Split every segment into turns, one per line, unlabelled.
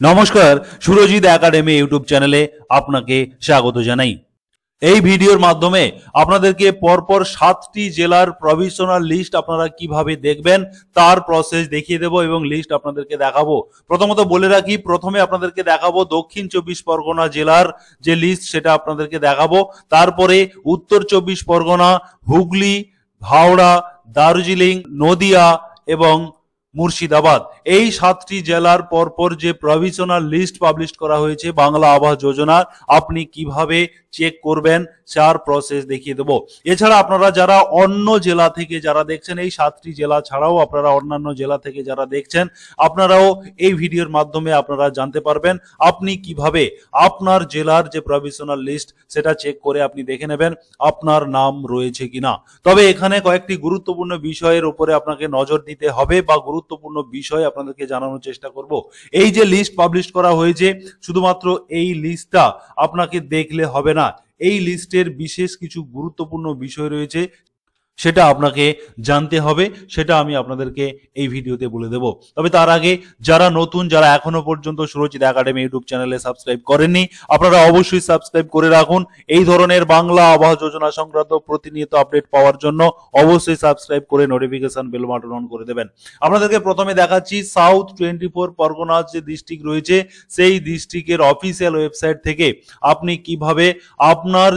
নমস্কার, Surajit academy YouTube চ্যানেলে আপনাকে স্বাগত জানাই। এই ভিডিওর মাধ্যমে আপনাদেরকে পরপর 7টি জেলার প্রভিশনাল লিস্ট আপনারা কিভাবে দেখবেন তার প্রসেস দেখিয়ে দেব এবং লিস্ট আপনাদেরকে দেখাবো। প্রথমত বলে রাখি, প্রথমে আপনাদেরকে দেখাবো দক্ষিণ 24 পরগনা জেলার যে লিস্ট সেটা আপনাদেরকে দেখাবো। তারপরে উত্তর 24 পরগনা, হুগলি, হাওড়া, দার্জিলিং, নদিয়া এবং মুর্শিদাবাদ, এই 7টি জেলার পরপর যে প্রভিশনাল লিস্ট পাবলিশ করা হয়েছে বাংলা আবাস যোজনার, আপনি কিভাবে চেক করবেন তার প্রসেস দেখিয়ে দেবো। এছাড়া আপনারা যারা অন্য জেলা থেকে যারা দেখছেন, এই 7টি জেলা ছাড়াও আপনারা অন্যান্য জেলা থেকে যারা দেখছেন, আপনারাও এই ভিডিওর মাধ্যমে আপনারা জানতে পারবেন আপনি কিভাবে আপনার জেলার যে প্রভিশনাল লিস্ট সেটা চেক করে আপনি দেখে নেবেন আপনার নাম রয়েছে কিনা। তবে এখানে কয়েকটি গুরুত্বপূর্ণ বিষয়ের উপরে আপনাকে নজর দিতে হবে বা গুরুত্বপূর্ণ বিষয় আপনাদেরকে জানানোর চেষ্টা করব। এই যে লিস্ট পাবলিশ করা হয়েছে, শুধুমাত্র এই লিস্টটা আপনাকে দেখলে হবে না, এই লিস্টের বিশেষ কিছু গুরুত্বপূর্ণ বিষয় রয়েছে, সেটা আপনাকে জানতে হবে, সেটা আমি আপনাদেরকে এই ভিডিওতে বলে দেব। তবে তার আগে যারা নতুন, যারা এখনো পর্যন্ত সুরজিৎ একাডেমি ইউটিউব চ্যানেলে সাবস্ক্রাইব করেননি, আপনারা অবশ্যই সাবস্ক্রাইব করে রাখুন। এই ধরনের বাংলা আবাস যোজনা সংক্রান্ত প্রতিনিয়ত আপডেট পাওয়ার জন্য অবশ্যই সাবস্ক্রাইব করে নোটিফিকেশন বেল বাটন অন করে দেবেন। আপনাদেরকে প্রথমে দেখাচ্ছি সাউথ 24 পরগনার যে ডিস্ট্রিক্ট রয়েছে, সেই ডিস্ট্রিক্টের অফিসিয়াল ওয়েবসাইট থেকে আপনি কিভাবে আপনার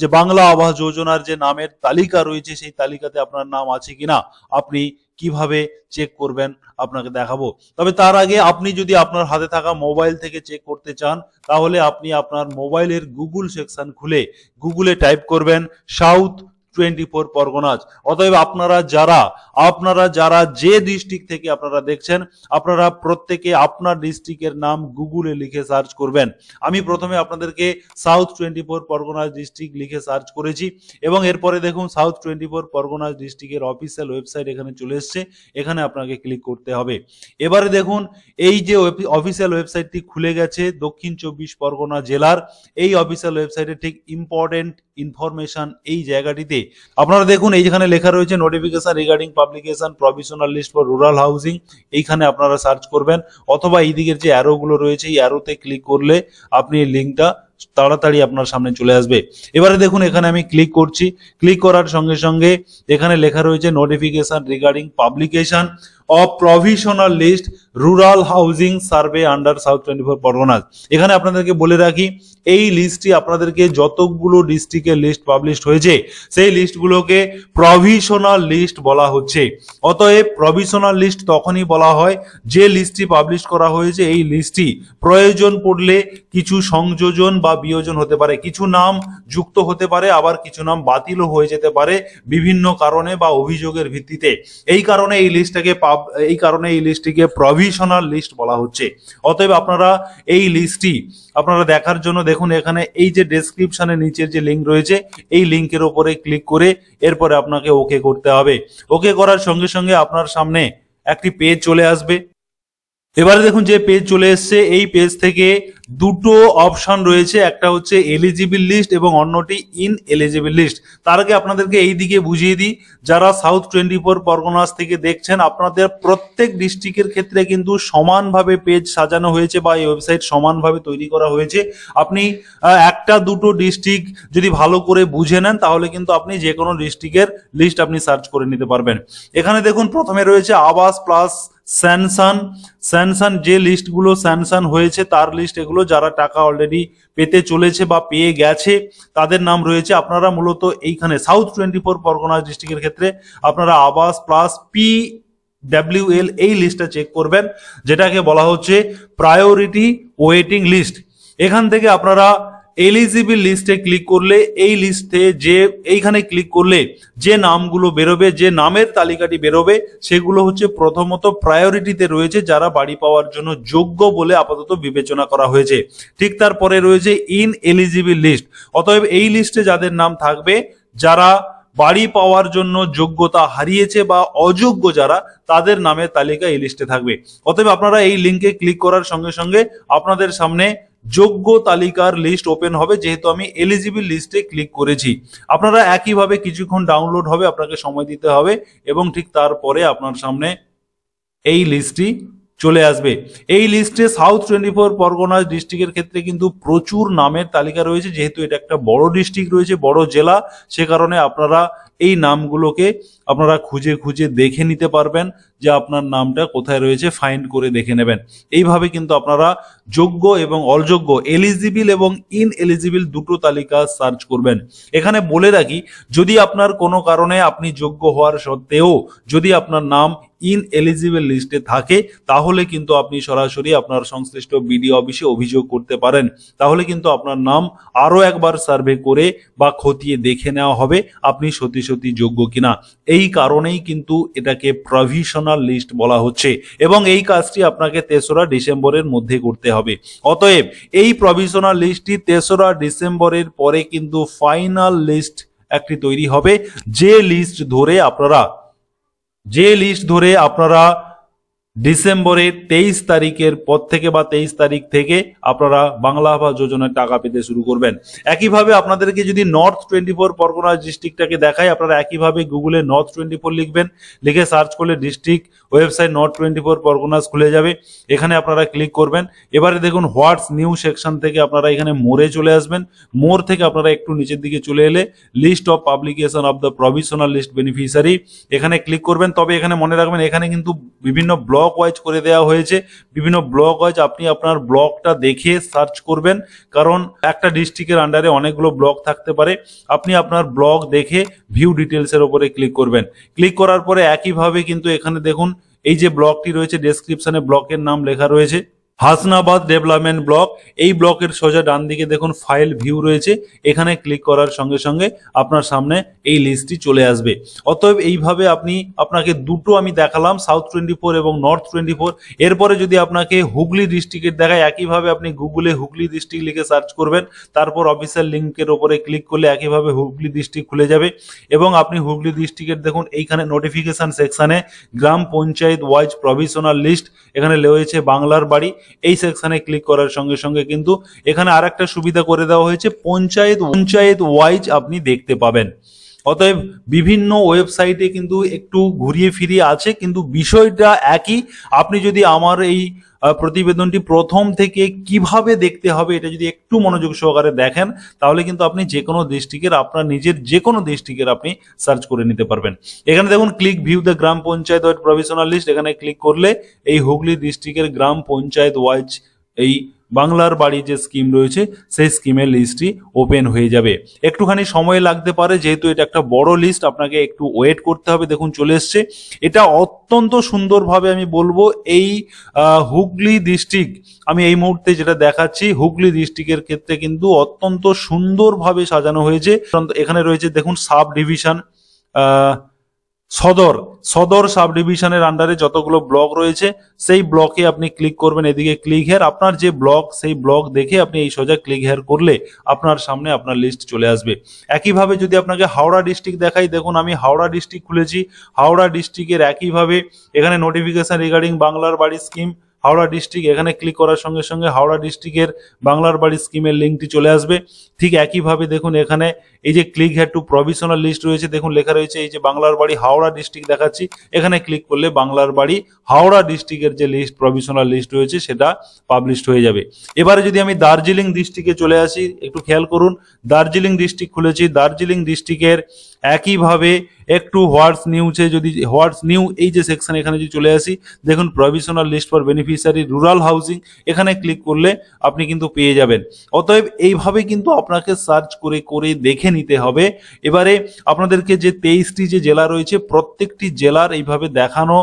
যে বাংলা আবাস যোজনার যে নামের তালিকা রয়েছে সেই তালিকাতে আপনার নাম আছে কিনা আপনি কিভাবে চেক করবেন আপনাকে দেখাবো। তবে তার আগে আপনি যদি আপনার হাতে থাকা মোবাইল থেকে চেক করতে চান, তাহলে আপনি আপনার মোবাইলের গুগল সেকশন খুলে গুগলে টাইপ করবেন সাউথ 24 পরগনাজ। অতএব আপনারা যারা যে ডিস্ট্রিক্ট থেকে আপনারা দেখছেন, আপনারা প্রত্যেকে আপনার ডিস্ট্রিক্টের নাম গুগলে লিখে সার্চ করবেন। আমি প্রথমে আপনাদেরকে সাউথ 24 পরগনাজ ডিস্ট্রিক্ট লিখে সার্চ করেছি এবং এরপরে দেখুন সাউথ 24 পরগনাজ ডিস্ট্রিক্টের অফিসিয়াল ওয়েবসাইট এখানে চলে এসছে, এখানে আপনাকে ক্লিক করতে হবে। এবারে দেখুন এই যে অফিসিয়াল ওয়েবসাইটটি খুলে গেছে দক্ষিণ 24 পরগনা জেলার, এই অফিসিয়াল ওয়েবসাইটে ঠিক ইম্পর্টেন্ট ইনফরমেশন এই জায়গাটিতে আপনারা দেখুন, এইখানে লেখা রয়েছে notification regarding publication provisional list for rural housing. এইখানে আপনারা সার্চ করবেন, অথবা এই দিকের যে অ্যারোগুলো রয়েছে এই অ্যারোতে ক্লিক করলে আপনি এই লিঙ্কটা তাড়াতাড়ি আপনার সামনে চলে আসবে। এবারে দেখুন এখানে আমি ক্লিক করছি, ক্লিক করার সঙ্গে সঙ্গে এখানে লেখা রয়েছে notification regarding publication of provisional list rural housing survey under south 24 Parganas. এখানে আপনাদেরকে বলে রাখি, এই লিস্টটি আপনাদেরকে যতগুলো ডিস্ট্রিক্টের লিস্ট পাবলিশ হয়েছে সেই লিস্টগুলোকে প্রভিশনাল লিস্ট বলা হচ্ছে। অতএব প্রভিশনাল লিস্ট তখনই বলা হয় যে লিস্টটি পাবলিশ করা হয়েছে এই লিস্টটি প্রয়োজন পড়লে কিছু সংযোজন বা বিয়োজন হতে পারে, কিছু নাম যুক্ত হতে পারে, আবার কিছু নাম বাতিলও হয়ে যেতে পারে বিভিন্ন কারণে বা অভিযোগের ভিত্তিতে। এই কারণে এই লিস্টটিকে প্রভিশনাল লিস্ট বলা হচ্ছে। অতএব আপনারা এই লিস্টটি আপনারা দেখার জন্য দেখুন এখানে এই যে ডেসক্রিপশনের নিচের যে লিঙ্ক রয়েছে এই লিঙ্কের উপরে ক্লিক করে এরপরে আপনাকে ওকে করতে হবে। ওকে করার সঙ্গে সঙ্গে আপনার সামনে একটি পেজ চলে আসবে। এবারে দেখুন যে পেজ চলে এসছে, এই পেজ থেকে দুটো অপশন রয়েছে, একটা হচ্ছে এলিজিবল লিস্ট এবং অন্যটি ইনএলিজিবল লিস্ট। তার আগে আপনাদেরকে এই দিকে বুঝিয়ে দিই, যারা সাউথ 24 পরগনাস থেকে দেখছেন, আপনাদের প্রত্যেক ডিস্ট্রিক্টের ক্ষেত্রে কিন্তু সমানভাবে পেজ সাজানো হয়েছে বা এই ওয়েবসাইট সমানভাবে তৈরি করা হয়েছে। আপনি একটা দুটো ডিস্ট্রিক্ট যদি ভালো করে বুঝে নেন তাহলে কিন্তু আপনি যে কোনো ডিস্ট্রিক্টের লিস্ট আপনি সার্চ করে নিতে পারবেন। এখানে দেখুন প্রথমে রয়েছে আবাস প্লাস স্যানশন, যে লিস্টগুলো স্যানশন হয়েছে তার লিস্ট, এগুলো যারা টাকা অলরেডি পেতে চলেছে বা পেয়ে গেছে তাদের নাম রয়েছে। আপনারা মূলত এইখানে সাউথ 24 পরগনা ডিস্ট্রিক্টের ক্ষেত্রে আপনারা আবাস প্লাস PWL এই লিস্টটা চেক করবেন, যেটাকে বলা হচ্ছে প্রায়োরিটি ওয়েটিং লিস্ট। এখান থেকে আপনারা এলিজিবল লিস্টে ক্লিক করলে এই লিস্টে এইখানে ক্লিক করলে যে নামগুলো বেরোবে, যে নামের তালিকাটি বেরোবে সেগুলো হচ্ছে প্রথমত প্রায়োরিটিতে রয়েছে, যারা বাড়ি পাওয়ার জন্য যোগ্য বলে আপাতত বিবেচনা করা হয়েছে। ঠিক তারপরে রয়েছে ইনএলিজিবল লিস্ট। অতএব এই লিস্টে যাদের নাম থাকবে, যারা বাড়ি পাওয়ার জন্য যোগ্যতা হারিয়েছে বা অযোগ্য যারা, তাদের নামের তালিকা এই লিস্টে থাকবে। অতএব আপনারা এই লিঙ্কে ক্লিক করার সঙ্গে সঙ্গে আপনাদের সামনে যোগ্য তালিকার লিস্ট ওপেন হবে, যেহেতু আমি এলিজিবল লিস্টে ক্লিক করেছি। আপনারা একইভাবে কিছুক্ষণ ডাউনলোড হবে, আপনাকে সময় দিতে হবে এবং ঠিক তারপরে আপনার সামনে এই লিস্টটি চলে আসবে। এই লিস্টে সাউথ 24 পরগনা ডিস্ট্রিক্টের ক্ষেত্রে কিন্তু প্রচুর নামের তালিকা রয়েছে, যেহেতু এটা একটা বড় ডিস্ট্রিক্ট রয়েছে, বড় জেলা, সে কারণে আপনারা এই নামগুলোকে আপনারা খুঁজে খুঁজে দেখে নিতে পারবেন যে আপনার নামটা কোথায় রয়েছে, ফাইন্ড করে দেখে নেবেন। এইভাবে কিন্তু আপনারা যোগ্য এবং অযোগ্য, এলিজিবল এবং ইনএলিজিবল দুটো তালিকা সার্চ করবেন। এখানে বলে রাখি, যদি আপনার কোনো কারণে আপনি যোগ্য হওয়ার সত্ত্বেও যদি আপনার নাম ইনএলিজিবল লিস্টে থাকে, তাহলে কিন্তু আপনি সরাসরি আপনার সংশ্লিষ্ট বিডিও অফিসে অভিযোগ করতে পারেন। তাহলে কিন্তু আপনার নাম আরো একবার সার্ভে করে বা খতিয়ে দেখে নেওয়া হবে আপনি সত্যি সত্যি যোগ্য কিনা। এই কারণেই কিন্তু এটাকে প্রভিশনাল লিস্ট বলা হচ্ছে এবং এই কাজটি আপনাকে 3রা ডিসেম্বরের মধ্যে করতে হবে। অতএব এই প্রভিশনাল লিস্টটি 3রা ডিসেম্বরের পরে কিন্তু ফাইনাল লিস্ট একটি তৈরি হবে, যে লিস্ট ধরে আপনারা ডিসেম্বরের 23 তারিখের পর থেকে বা 23 তারিখ থেকে আপনারা বাংলা আবাস যোজনার টাকা পেতে শুরু করবেন। একইভাবে আপনাদেরকে যদি নর্থ 24 পরগনা ডিস্ট্রিক্টটাকে দেখায়, আপনারা একইভাবে গুগলে নর্থ 24 লিখবেন, লিখে সার্চ করলে ডিস্ট্রিক্ট ওয়েবসাইট নর্থ 24 পরগনাস খুলে যাবে। এখানে আপনারা ক্লিক করবেন। এবারে দেখুন হোয়াটস নিউ সেকশন থেকে আপনারা এখানে মোরে চলে আসবেন। মোর থেকে আপনারা একটু নিচের দিকে চলে এলে list of publication of the provisional list beneficiary এখানে ক্লিক করবেন। তবে এখানে মনে রাখবেন, এখানে কিন্তু বিভিন্ন ব্লক ওয়াইজ করে দেওয়া হয়েছে। বিভিন্ন ব্লক ওয়াইজ আপনি আপনার ব্লকটা দেখে সার্চ করবেন, কারণ একটা ডিস্ট্রিক্টের আন্ডারে অনেকগুলো ব্লক থাকতে পারে। আপনি আপনার ব্লক দেখে ভিউ ডিটেলস এর উপরে ক্লিক করবেন। ক্লিক করার পরে একইভাবে কিন্তু এখানে দেখুন এই যে ব্লকটি রয়েছে, ডেসক্রিপশনে ব্লকের নাম লেখা রয়েছে হাসনাবাদ ডেভেলপমেন্ট ব্লক। এই ব্লকের সোজা ডান দিকে দেখুন ফাইল ভিউ রয়েছে, এখানে ক্লিক করার সঙ্গে সঙ্গে আপনার সামনে এই লিস্টটি চলে আসবে। অতএব এইভাবে আপনাকে দুটো আমি দেখালাম, সাউথ 24 এবং নর্থ 24। এরপরে যদি আপনাকে হুগলি ডিস্ট্রিক্টের দেখায়, একইভাবে আপনি গুগলে হুগলি ডিস্ট্রিক্ট লিখে সার্চ করবেন, তারপর অফিসিয়াল লিঙ্কের উপরে ক্লিক করলে একইভাবে হুগলি ডিস্ট্রিক্ট খুলে যাবে এবং আপনি হুগলি ডিস্ট্রিক্টের দেখুন এইখানে নোটিফিকেশন সেকশনে গ্রাম পঞ্চায়েত ওয়াইজ প্রভিশনাল লিস্ট এখানে রয়েছে বাংলার বাড়ি। এই সেকশনে ক্লিক করার সঙ্গে সঙ্গে কিন্তু এখানে আরেকটা সুবিধা করে দেওয়া হয়েছে, পঞ্চায়েত ওয়াইজ আপনি দেখতে পাবেন। অতএব বিভিন্ন ওয়েবসাইটে কিন্তু একটু ঘুরিয়ে ফিরিয়ে আছে, কিন্তু বিষয়টা একই। আপনি যদি আমার এই প্রতিবেদনটি প্রথম থেকে কিভাবে দেখতে হবে এটা যদি একটু মনোযোগ সহকারে দেখেন, তাহলে কিন্তু আপনি যে কোনো ডিস্ট্রিক্টের, আপনার নিজের যে কোনো ডিস্ট্রিক্টের আপনি সার্চ করে নিতে পারবেন। এখানে দেখুন click view the gram panchayat wise provisional list, এখানে ক্লিক করলে এই হুগলি ডিস্ট্রিক্টের গ্রাম পঞ্চায়েত ওয়াইজ এই বাংলার বাড়ি যে স্কিম রয়েছে সেই স্কিমের লিস্টটি ওপেন হয়ে যাবে। একটুখানি সময় লাগতে পারে, যেহেতু এটা একটা বড় লিস্ট, আপনাকে একটু ওয়েট করতে হবে। দেখুন চলে এসছে। এটা অত্যন্ত সুন্দরভাবে আমি বলবো এই হুগলি ডিস্ট্রিক্ট, আমি এই মুহূর্তে যেটা দেখাচ্ছি হুগলি ডিস্ট্রিক্টের ক্ষেত্রে কিন্তু অত্যন্ত সুন্দরভাবে সাজানো হয়েছে। এখানে রয়েছে দেখুন সাব ডিভিশন, সদর সাব ডিভিশনের আন্ডারে যতগুলো ব্লক রয়েছে সেই ব্লকে আপনি ক্লিক করবেন। এদিকে ক্লিক হেয়ার, আপনার যে ব্লক সেই ব্লক দেখে আপনি এই সোজা ক্লিক হেয়ার করলে আপনার সামনে আপনার লিস্ট চলে আসবে। একইভাবে যদি আপনাকে হাওড়া ডিস্ট্রিক্ট দেখাই, দেখুন আমি হাওড়া ডিস্ট্রিক্ট খুলেছি। হাওড়া ডিস্ট্রিক্টের একইভাবে এখানে নোটিফিকেশন রিগার্ডিং বাংলার বাড়ি স্কিম হাওড়া ডিস্ট্রিক্ট, এখানে ক্লিক করার সঙ্গে সঙ্গে হাওড়া ডিস্ট্রিক্টের বাংলার বাড়ি স্কিমের লিঙ্কটি চলে আসবে। ঠিক একইভাবে দেখুন এখানে এই যে click here to provisional list রয়েছে, দেখুন লেখা রয়েছে এই যে বাংলার বাড়ি হাওড়া ডিস্ট্রিক্ট দেখাচ্ছি, এখানে ক্লিক করলে বাংলার বাড়ি হাওড়া ডিস্ট্রিক্টের যে লিস্ট প্রভিশনাল লিস্ট রয়েছে সেটা পাবলিশড হয়ে যাবে। এবারে যদি আমি দার্জিলিং ডিস্ট্রিক্টে চলে আসি, একটু খেয়াল করুন, দার্জিলিং ডিস্ট্রিক্ট খুলেছি। দার্জিলিং ডিস্ট্রিক্টের একইভাবে একটু হোয়াটস নিউজে যদি হোয়াটস নিউ এই যে সেকশন এখানে যদি চলে আসি, দেখুন provisional list for beneficiary rural housing, এখানে ক্লিক করলে আপনি কিন্তু পেয়ে যাবেন। অতএব এইভাবে কিন্তু আপনাকে সার্চ করে করে দেখে নিতে হবে। এবারে আপনাদেরকে যে 23টি যে জেলা রয়েছে, প্রত্যেকটি জেলার এইভাবে দেখানো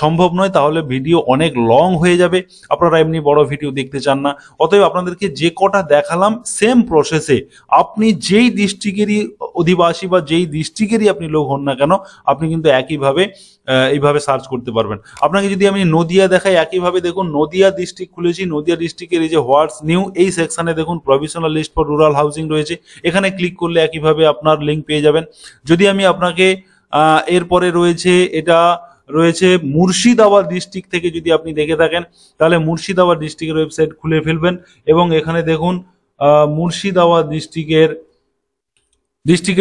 সম্ভব নয়, তাহলে ভিডিও অনেক লং হয়ে যাবে। আপনারা এমনি বড় ভিডিও দেখতে চান না। অতএব আপনাদেরকে যে কটা দেখালাম সেম প্রসেসে আপনি যেই ডিস্ট্রিক্টেরই অধিবাসী বা যেই ডিস্ট্রিক্টেরই আপনি লোক হন না কেন, আপনি কিন্তু একইভাবে এইভাবে সার্চ করতে পারবেন। আপনাকে যদি আমি নদিয়া দেখাই, একইভাবে দেখুন নদিয়া ডিস্ট্রিক্ট খুলেছি। নদিয়া ডিস্ট্রিক্টের এই যে হোয়াটস নিউ এই সেকশনে দেখুন provisional list for rural housing রয়েছে, এখানে ক্লিক করলে একইভাবে আপনার লিঙ্ক পেয়ে যাবেন। যদি আমি আপনাকে এরপরে রয়েছে এটা রয়েছে মুর্শিদাবাদ ডিস্ট্রিক্ট থেকে যদি আপনি দেখে থাকেন, তাহলে মুর্শিদাবাদ ডিস্ট্রিক্টের ওয়েবসাইট খুলে ফেলবেন এবং এখানে দেখুন মুর্শিদাবাদ ডিস্ট্রিক্টের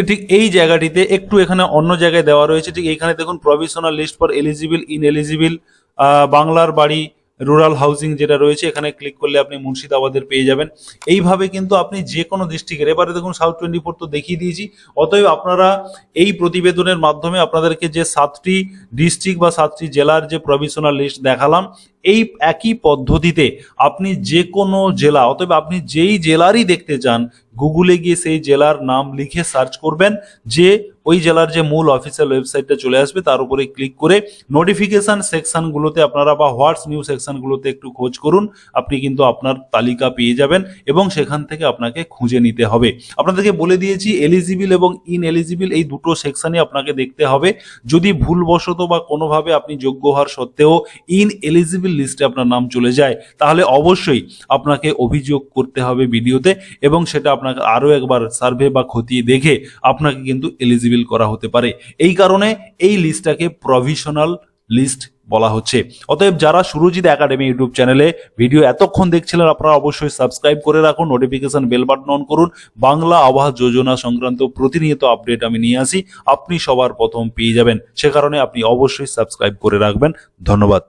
ঠিক এই জায়গাটিতে একটু এখানে অন্য জায়গায় দেওয়া রয়েছে। ঠিক এইখানে দেখুন provisional list for eligible ineligible বাংলার বাড়ি রুরাল হাউজিং যেটা রয়েছে এখানে ক্লিক করলে আপনি মুর্শিদাবাদের পেয়ে যাবেন। এইভাবে কিন্তু আপনি যে কোনো ডিস্ট্রিক্টের, এবারে দেখুন সাউথ 24 তো দেখিয়ে দিয়েছি। অতএব আপনারা এই প্রতিবেদনের মাধ্যমে আপনাদেরকে যে 7টি ডিস্ট্রিক্ট বা 7টি জেলার যে প্রভিশনাল লিস্ট দেখালাম, এই একই পদ্ধতিতে আপনি যে কোনো জেলা, অতএব আপনি যেই জেলারই দেখতে চান গুগলে গিয়ে সেই জেলার নাম লিখে সার্চ করবেন, যে ওই জেলার যে মূল অফিসিয়াল ওয়েবসাইটটা চলে আসবে, তার উপরে ক্লিক করে নোটিফিকেশন সেকশনগুলোতে আপনারা বা হোয়াটস নিউ সেকশনগুলোতে একটু খোঁজ করুন, আপনি কিন্তু আপনার তালিকা পেয়ে যাবেন এবং সেখান থেকে আপনাকে খুঁজে নিতে হবে। আপনাদেরকে বলে দিয়েছি এলিজিবল এবং ইনএলিজিবল এই দুটো সেকশনই আপনাকে দেখতে হবে। যদি ভুলবশত বা কোনোভাবে আপনি যোগ্য হওয়ার সত্ত্বেও ইনএলিজিবল লিস্টে আপনার নাম চলে যায়, তাহলে অবশ্যই আপনাকে অভিযোগ করতে হবে ভিডিওতে এবং সেটা আপনাকে আরো একবার সার্ভে বা খতিয়ে দেখে আপনাকে কিন্তু এলিজিবল করা হতে পারে। এই কারণে এই লিস্টটাকে প্রভিশনাল লিস্ট বলা হচ্ছে। অতএব যারা সুরজিৎ একাডেমি ইউটিউব চ্যানেলে ভিডিও এতক্ষণ দেখছিলেন, আপনারা অবশ্যই সাবস্ক্রাইব করে রাখুন, নোটিফিকেশন বেল বাটন অন করুন। বাংলা আবাস যোজনা সংক্রান্ত প্রতিনিয়ত আপডেট আমি নিয়ে আসি, আপনি সবার প্রথম পেয়ে যাবেন। সে কারণে আপনি অবশ্যই সাবস্ক্রাইব করে রাখবেন। ধন্যবাদ।